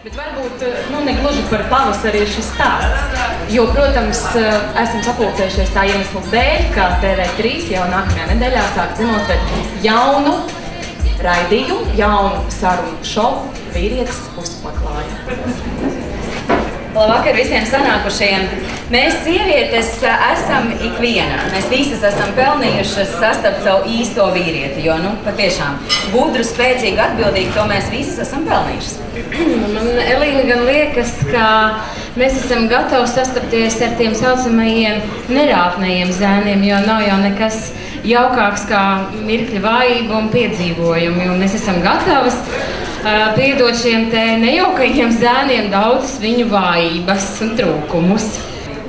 Bet varbūt negluži par pavasari ir šis stāsts, jo, protams, esam sapulcējušies tā iemesla dēļ, ka TV3 jau nākamajā nedēļā sāk zinot jaunu raidījumu, jaunu sarunu šovu Vīrietis uzpaklāja. Labvakar visiem sanākušajiem. Mēs sievietes esam ikviena. Mēs visas esam pelnījušas sastapt savu īsto vīrieti, jo, patiešām, gudru, spēcīgu, atbildīgu, to mēs visas esam pelnījušas. Man, Elīna, gan liekas, ka mēs esam gatavi sastapties ar tiem saucamajiem nerāpnajiem zēniem, jo nav jau nekas jaukāks kā mirkļa vājība un piedzīvojumi, un mēs esam gatavas piedot šiem te nejaukajiem zēniem daudzas viņu vājības un trūkumus.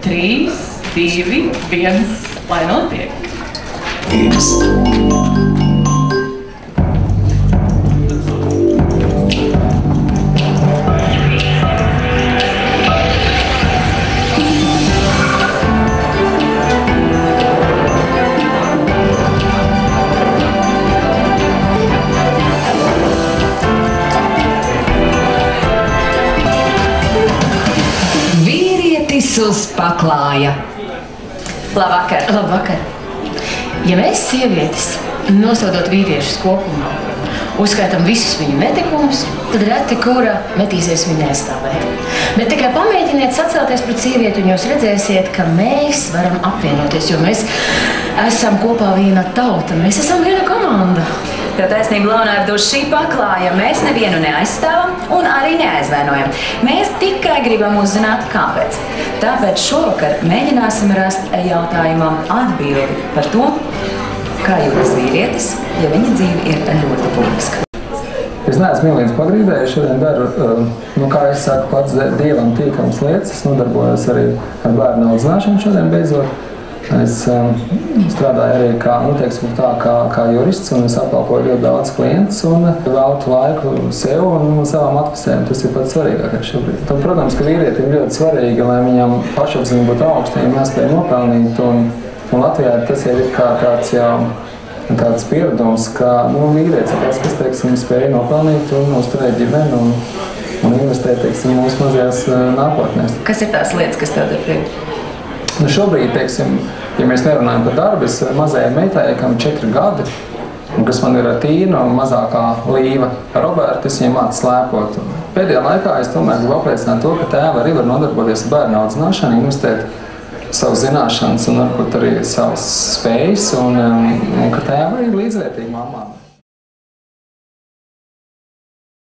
3, 2, 1, lai notiek! Uzpaklāja. Labvakar! Labvakar! Ja mēs sievietes, nosodot vīriešus kopumā, uzskaitam visus viņu netikumus, tad reti kura metīsies viņu aizstāvēt. Bet tikai pamēģiniet sacelties pret sievieti un jūs redzēsiet, ka mēs varam apvienoties, jo mēs esam kopā viena tauta, mēs esam viena komanda. Tev taisnība, Leonārda, uz šī paklāja mēs nevienu neaizstāvam un arī neaizvainojam. Mēs tikai gribam uzzināt, kāpēc. Tāpēc šovakar mēģināsim rast jautājumam atbildi par to, kā jūtas vīrietis, ja viņa dzīve ir ļoti publiska. Es neesmu mīlīgs pagrīdēju, šodien daru, kā es saku, pats Dievam tīkams lietas. Es nodarbojos arī ar bērnu audzināšanu šodien beidzot. Es strādāju arī kā jurists, un es apkalpoju ļoti daudz klientus un veltu laiku sev un savām atpusēm. Tas ir pats svarīgākais šobrīd. Un, protams, ka vīrietim ir ļoti svarīgi, lai viņam pašapziņa būtu augsta, ja mēs spēj nopelnīt. Un Latvijā tas ir kā tāds pieredums, ka vīrietis ir tas, kas, teiksim, spēj nopelnīt un uzturēt ģimeni un investēt, teiksim, mūsu mazajās nākotnēs. Kas ir tās lietas, kas tev ir priekš? Šobrīd, teiksim, ja mēs nerunājam par darbu, es mazajai meitai, kam 4 gadi, un kas man ir Tīna un mazākā Līva Roberta, es viņai mācu slēpot. Pēdējā laikā es tomēr gribu apliecināt to, ka tēva arī var nodarboties ar bērnu audzināšanu, investēt savas zināšanas un varbūt arī savas spējas, un ka tēva ir līdzvērtīgi mamām.